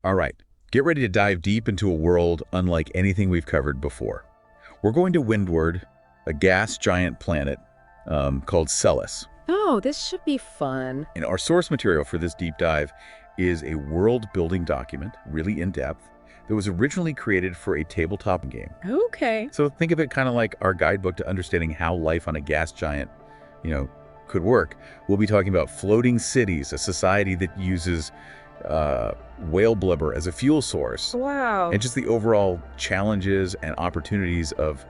All right, get ready to dive deep into a world unlike anything we've covered before. We're going to Windward, a gas giant planet called Celus. Oh, this should be fun. And our source material for this deep dive is a world-building document, really in-depth, that was originally created for a tabletop game. Okay. So think of it kind of like our guidebook to understanding how life on a gas giant, could work. We'll be talking about floating cities, a society that uses whale blubber as a fuel source, Wow. and just the overall challenges and opportunities of,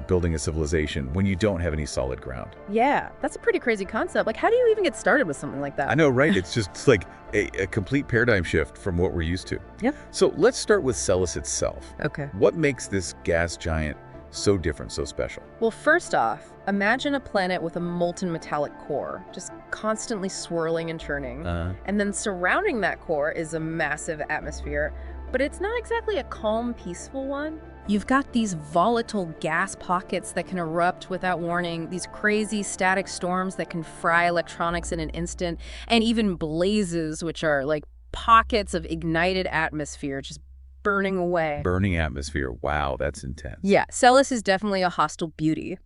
building a civilization when you don't have any solid ground. Yeah, that's a pretty crazy concept. Like, how do you even get started with something like that? I know, right? It's like a complete paradigm shift from what we're used to. Yep. So let's start with Celus itself. Okay. What makes this gas giant so different, so special? Well, first off, imagine a planet with a molten metallic core, just constantly swirling and churning. And then surrounding that core is a massive atmosphere, but it's not exactly a calm, peaceful one. You've got these volatile gas pockets that can erupt without warning, these crazy static storms that can fry electronics in an instant, and even blazes, which are like pockets of ignited atmosphere just burning away. Burning atmosphere. Wow, that's intense. Yeah, Celus is definitely a hostile beauty,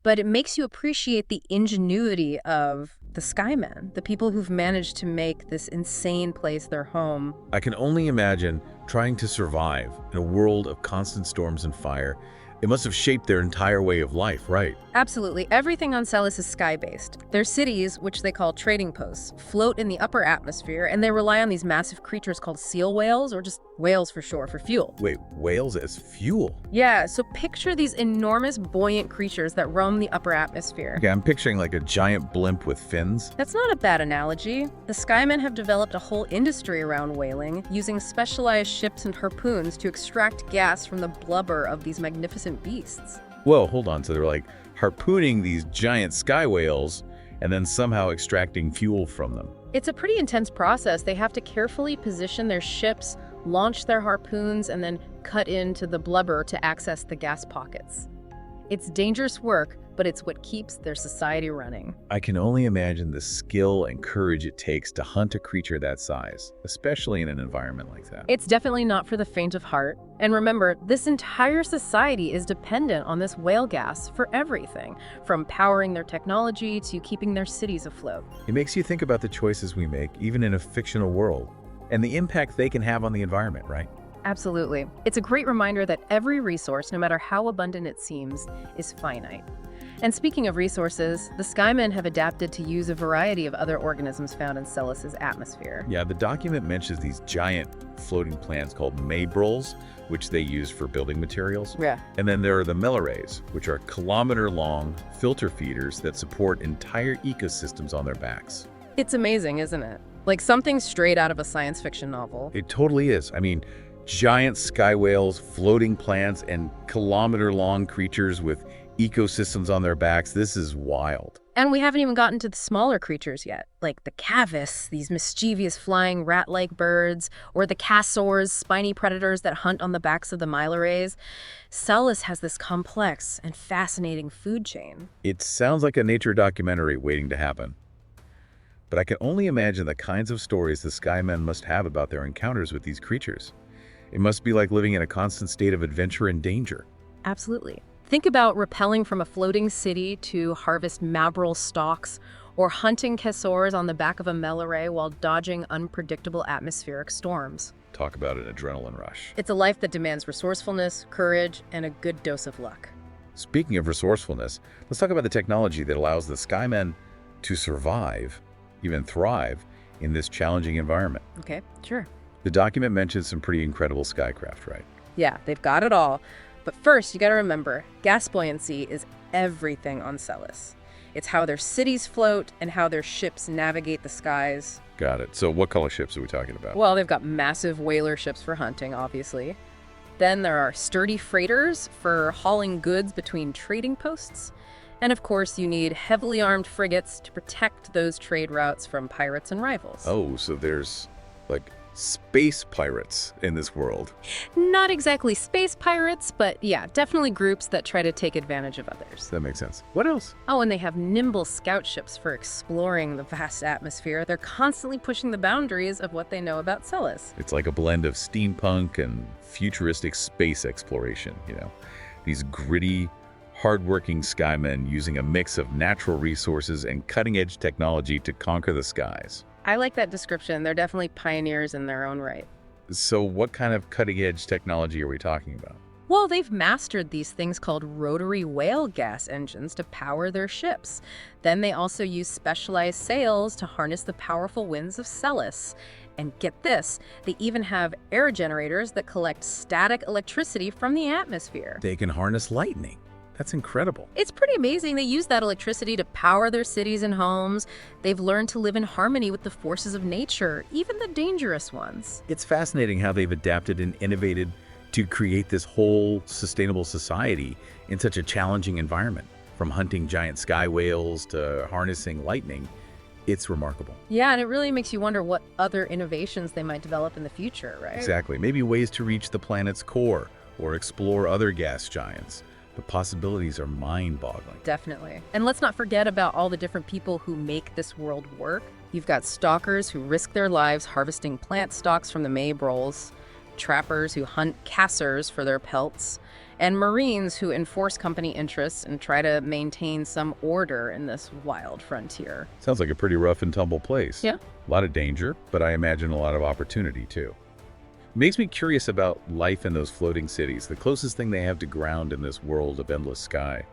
but it makes you appreciate the ingenuity of the Skymen, the people who've managed to make this insane place their home. I can only imagine trying to survive in a world of constant storms and fire. It must have shaped their entire way of life, right? Absolutely. Everything on Celus is sky-based. Their cities, which they call trading posts, float in the upper atmosphere, and they rely on these massive creatures called seal whales, or just whales for short, for fuel. Wait, whales as fuel? Yeah, so picture these enormous buoyant creatures that roam the upper atmosphere. Okay, I'm picturing like a giant blimp with fins. That's not a bad analogy. The Skymen have developed a whole industry around whaling, using specialized ships and harpoons to extract gas from the blubber of these magnificent beasts. Whoa, hold on. So they're like harpooning these giant sky whales and then somehow extracting fuel from them. It's a pretty intense process. They have to carefully position their ships, launch their harpoons, and then cut into the blubber to access the gas pockets. It's dangerous work, but it's what keeps their society running. I can only imagine the skill and courage it takes to hunt a creature that size, especially in an environment like that. It's definitely not for the faint of heart. And remember, this entire society is dependent on this whale gas for everything, from powering their technology to keeping their cities afloat. It makes you think about the choices we make, even in a fictional world, and the impact they can have on the environment, right? Absolutely. It's a great reminder that every resource, no matter how abundant it seems, is finite. And speaking of resources, the Skymen have adapted to use a variety of other organisms found in Celus's atmosphere. Yeah, the document mentions these giant floating plants called mabrels, which they use for building materials. Yeah. And then there are the melarays, which are kilometer-long filter feeders that support entire ecosystems on their backs. It's amazing, isn't it? Like something straight out of a science fiction novel. It totally is. I mean, giant sky whales, floating plants, and kilometer-long creatures with ecosystems on their backs. This is wild. And we haven't even gotten to the smaller creatures yet, like the cavis, these mischievous flying rat-like birds, or the cassors, spiny predators that hunt on the backs of the melarays. Celus has this complex and fascinating food chain. It sounds like a nature documentary waiting to happen. But I can only imagine the kinds of stories the Skymen must have about their encounters with these creatures. It must be like living in a constant state of adventure and danger. Absolutely. Think about rappelling from a floating city to harvest mabrel stalks, or hunting cassors on the back of a melaray while dodging unpredictable atmospheric storms. Talk about an adrenaline rush. It's a life that demands resourcefulness, courage, and a good dose of luck. Speaking of resourcefulness, let's talk about the technology that allows the Skymen to survive, even thrive, in this challenging environment. Okay, sure. The document mentions some pretty incredible skycraft, right? Yeah, they've got it all. But first, you gotta remember, gas buoyancy is everything on Celus. It's how their cities float and how their ships navigate the skies. Got it. So what color ships are we talking about? Well, they've got massive whaler ships for hunting, obviously. Then there are sturdy freighters for hauling goods between trading posts. And of course, you need heavily armed frigates to protect those trade routes from pirates and rivals. Oh, so there's like space pirates in this world. Not exactly space pirates, but yeah, definitely groups that try to take advantage of others. That makes sense. What else? Oh, and they have nimble scout ships for exploring the vast atmosphere. They're constantly pushing the boundaries of what they know about Celus. It's like a blend of steampunk and futuristic space exploration, These gritty, hardworking Skymen using a mix of natural resources and cutting-edge technology to conquer the skies. I like that description. They're definitely pioneers in their own right. So what kind of cutting-edge technology are we talking about? Well, they've mastered these things called rotary whale gas engines to power their ships. Then they also use specialized sails to harness the powerful winds of Celus. And get this, they even have air generators that collect static electricity from the atmosphere. They can harness lightning. That's incredible. It's pretty amazing. They use that electricity to power their cities and homes. They've learned to live in harmony with the forces of nature, even the dangerous ones. It's fascinating how they've adapted and innovated to create this whole sustainable society in such a challenging environment. From hunting giant sky whales to harnessing lightning, it's remarkable. Yeah, and it really makes you wonder what other innovations they might develop in the future, right? Exactly. Maybe ways to reach the planet's core or explore other gas giants. The possibilities are mind-boggling. Definitely. And let's not forget about all the different people who make this world work. You've got stalkers who risk their lives harvesting plant stalks from the maybrolls, trappers who hunt cassers for their pelts, and marines who enforce company interests and try to maintain some order in this wild frontier. Sounds like a pretty rough and tumble place. Yeah. A lot of danger, but I imagine a lot of opportunity too. Makes me curious about life in those floating cities, the closest thing they have to ground in this world of endless sky.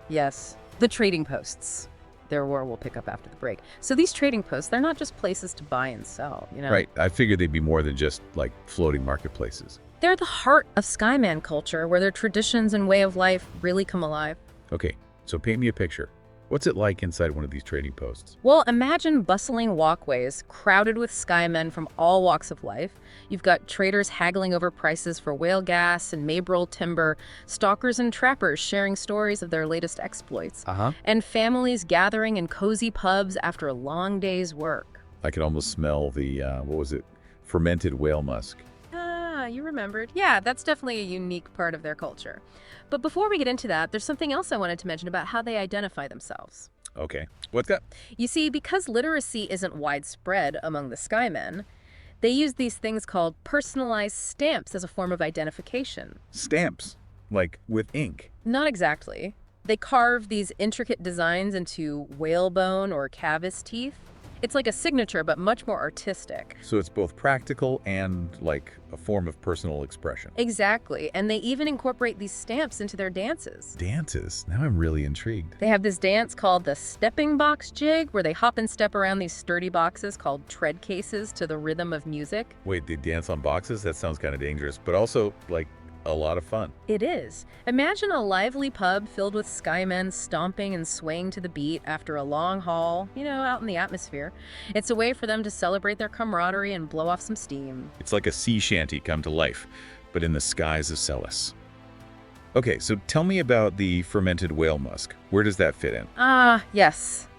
Yes. The trading posts. They're where we'll pick up after the break. So these trading posts, they're not just places to buy and sell, Right. I figured they'd be more than just like floating marketplaces. They're the heart of Skyman culture, where their traditions and way of life really come alive. Okay, so paint me a picture. What's it like inside one of these trading posts? Well, imagine bustling walkways crowded with Skymen from all walks of life. You've got traders haggling over prices for whale gas and maybrol timber, stalkers and trappers sharing stories of their latest exploits, and families gathering in cozy pubs after a long day's work. I can almost smell the, fermented whale musk. You remembered. Yeah, that's definitely a unique part of their culture. But before we get into that, there's something else I wanted to mention about how they identify themselves. Okay, what's that? You see, because literacy isn't widespread among the Skymen, they use these things called personalized stamps as a form of identification. Stamps? Like with ink? Not exactly. They carve these intricate designs into whalebone or cavus teeth. It's like a signature, but much more artistic. So it's both practical and like a form of personal expression. Exactly. And they even incorporate these stamps into their dances. Dances? Now I'm really intrigued. They have this dance called the stepping box jig, where they hop and step around these sturdy boxes called tread cases to the rhythm of music. Wait, they dance on boxes? That sounds kind of dangerous, but also like a lot of fun. It is. Imagine a lively pub filled with Skymen stomping and swaying to the beat after a long haul, out in the atmosphere. It's a way for them to celebrate their camaraderie and blow off some steam. It's like a sea shanty come to life, but in the skies of Celus. Okay, so tell me about the fermented whale musk. Where does that fit in? Yes.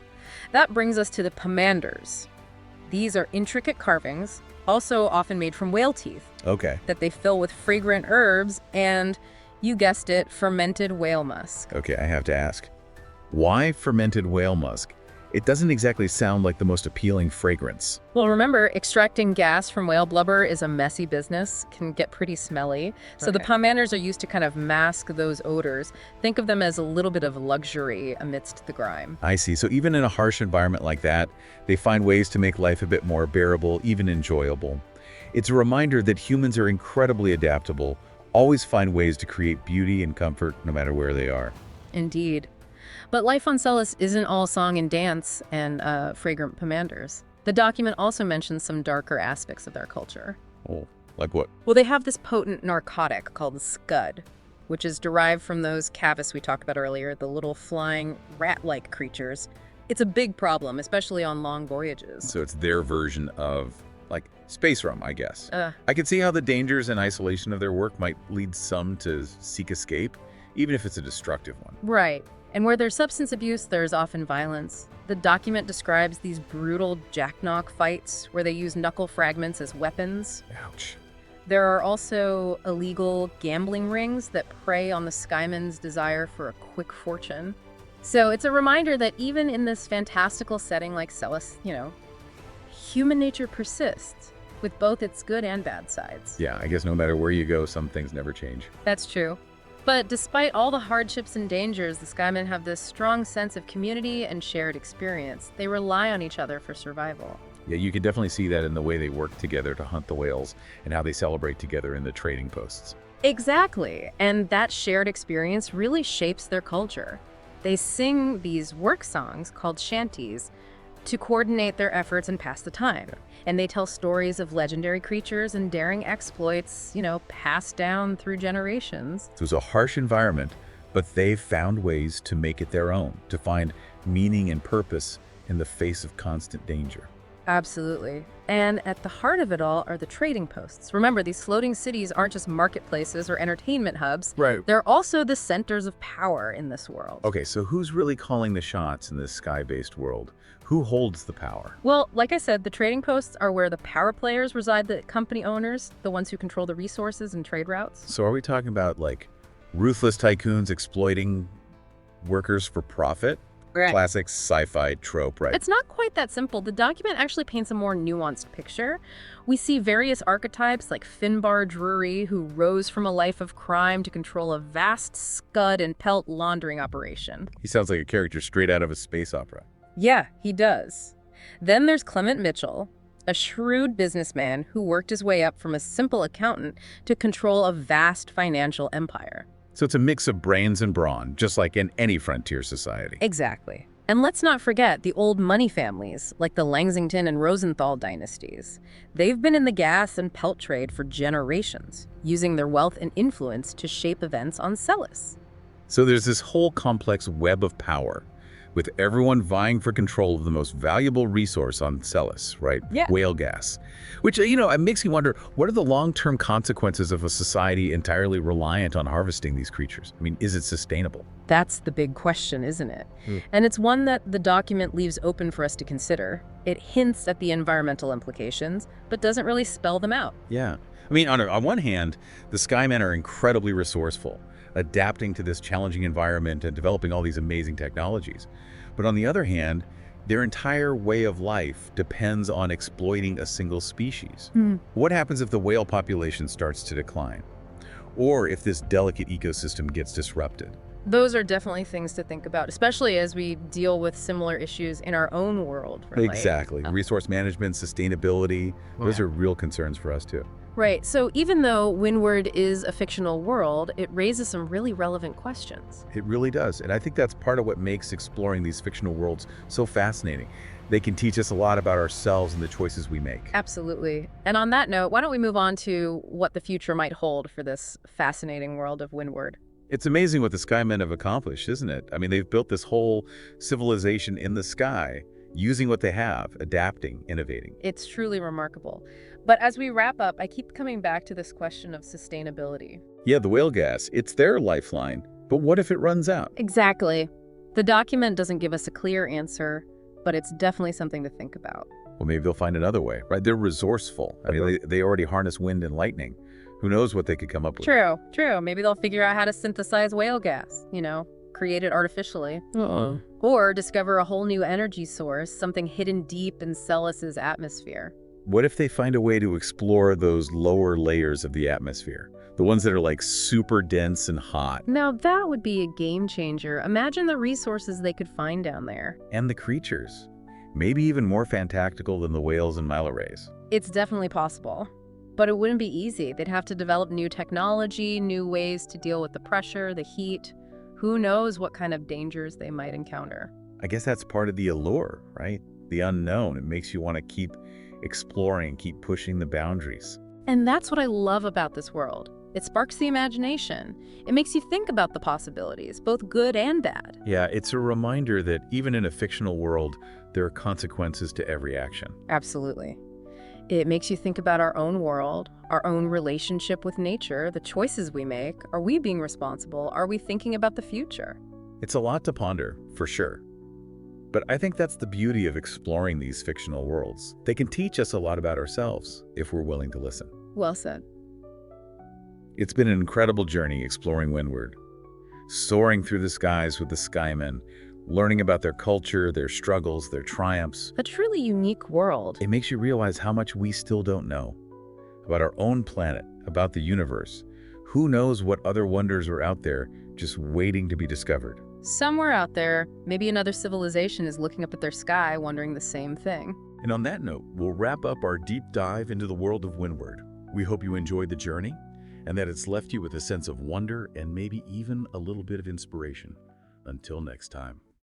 That brings us to the pomanders. These are intricate carvings, also often made from whale teeth. Okay. That they fill with fragrant herbs and, you guessed it, fermented whale musk. Okay, I have to ask. Why fermented whale musk? It doesn't exactly sound like the most appealing fragrance. Well, remember, extracting gas from whale blubber is a messy business, can get pretty smelly. So the pomanders are used to kind of mask those odors. Think of them as a little bit of luxury amidst the grime. I see. So even in a harsh environment like that, they find ways to make life a bit more bearable, even enjoyable. It's a reminder that humans are incredibly adaptable, always find ways to create beauty and comfort no matter where they are. Indeed. But life on Celus isn't all song and dance and fragrant pomanders. The document also mentions some darker aspects of their culture. Oh, like what? Well, they have this potent narcotic called scud, which is derived from those cavus we talked about earlier, the little flying rat-like creatures. It's a big problem, especially on long voyages. So it's their version of, like, space rum, I guess. I can see how the dangers and isolation of their work might lead some to seek escape, even if it's a destructive one. Right. And where there's substance abuse, there's often violence. The document describes these brutal jackknock fights where they use knuckle fragments as weapons. Ouch. There are also illegal gambling rings that prey on the Skymen's desire for a quick fortune. So it's a reminder that even in this fantastical setting like Celus, human nature persists with both its good and bad sides. Yeah, I guess no matter where you go, some things never change. That's true. But despite all the hardships and dangers, the Skymen have this strong sense of community and shared experience. They rely on each other for survival. Yeah, you can definitely see that in the way they work together to hunt the whales and how they celebrate together in the trading posts. Exactly. And that shared experience really shapes their culture. They sing these work songs called shanties to coordinate their efforts and pass the time. And they tell stories of legendary creatures and daring exploits, passed down through generations. So it's a harsh environment, but they've found ways to make it their own, to find meaning and purpose in the face of constant danger. Absolutely. And at the heart of it all are the trading posts. Remember, these floating cities aren't just marketplaces or entertainment hubs. Right. They're also the centers of power in this world. Okay, so who's really calling the shots in this sky-based world? Who holds the power? Well, like I said, the trading posts are where the power players reside, the company owners, the ones who control the resources and trade routes. So are we talking about, like, ruthless tycoons exploiting workers for profit? Right. Classic sci-fi trope, right? It's not quite that simple. The document actually paints a more nuanced picture. We see various archetypes like Finbar Drury, who rose from a life of crime to control a vast scud and pelt laundering operation. He sounds like a character straight out of a space opera. Yeah, he does. Then there's Clement Mitchell, a shrewd businessman who worked his way up from a simple accountant to control a vast financial empire. So it's a mix of brains and brawn, just like in any frontier society. Exactly. And let's not forget the old money families, like the Langsington and Rosenthal dynasties. They've been in the gas and pelt trade for generations, using their wealth and influence to shape events on Celus. So there's this whole complex web of power, with everyone vying for control of the most valuable resource on Celus, right? Yeah. Whale gas. Which, it makes me wonder, what are the long-term consequences of a society entirely reliant on harvesting these creatures? I mean, is it sustainable? That's the big question, isn't it? And it's one that the document leaves open for us to consider. It hints at the environmental implications, but doesn't really spell them out. Yeah. I mean, on one hand, the Skymen are incredibly resourceful, adapting to this challenging environment and developing all these amazing technologies. But on the other hand, their entire way of life depends on exploiting a single species. What happens if the whale population starts to decline? Or if this delicate ecosystem gets disrupted? Those are definitely things to think about, especially as we deal with similar issues in our own world. Right? Exactly. Resource management, sustainability, those are real concerns for us too. Right. So even though Windward is a fictional world, it raises some really relevant questions. It really does. And I think that's part of what makes exploring these fictional worlds so fascinating. They can teach us a lot about ourselves and the choices we make. Absolutely. And on that note, why don't we move on to what the future might hold for this fascinating world of Windward? It's amazing what the Skymen have accomplished, isn't it? I mean, they've built this whole civilization in the sky, using what they have, adapting, innovating. It's truly remarkable. But as we wrap up, I keep coming back to this question of sustainability. Yeah, the whale gas, it's their lifeline. But what if it runs out? Exactly. The document doesn't give us a clear answer, but it's definitely something to think about. Well, maybe they'll find another way, right? They're resourceful. I mean, they already harness wind and lightning. Who knows what they could come up with? True. Maybe they'll figure out how to synthesize whale gas, create it artificially. Or discover a whole new energy source, something hidden deep in Celus's atmosphere. What if they find a way to explore those lower layers of the atmosphere? The ones that are like super dense and hot. Now that would be a game changer. Imagine the resources they could find down there. And the creatures. Maybe even more fantastical than the whales and mile rays. It's definitely possible. But it wouldn't be easy. They'd have to develop new technology, new ways to deal with the pressure, the heat. Who knows what kind of dangers they might encounter. I guess that's part of the allure, right? The unknown. It makes you want to keep exploring, keep pushing the boundaries. And that's what I love about this world. It sparks the imagination. It makes you think about the possibilities, both good and bad. Yeah, it's a reminder that even in a fictional world, there are consequences to every action. Absolutely. It makes you think about our own world, our own relationship with nature, the choices we make. Are we being responsible? Are we thinking about the future? It's a lot to ponder, for sure. But I think that's the beauty of exploring these fictional worlds. They can teach us a lot about ourselves if we're willing to listen. Well said. It's been an incredible journey exploring Windward, soaring through the skies with the Skymen, learning about their culture, their struggles, their triumphs. A truly unique world. It makes you realize how much we still don't know about our own planet, about the universe. Who knows what other wonders are out there just waiting to be discovered. Somewhere out there, maybe another civilization is looking up at their sky wondering the same thing. And on that note, we'll wrap up our deep dive into the world of Windward. We hope you enjoyed the journey and that it's left you with a sense of wonder and maybe even a little bit of inspiration. Until next time.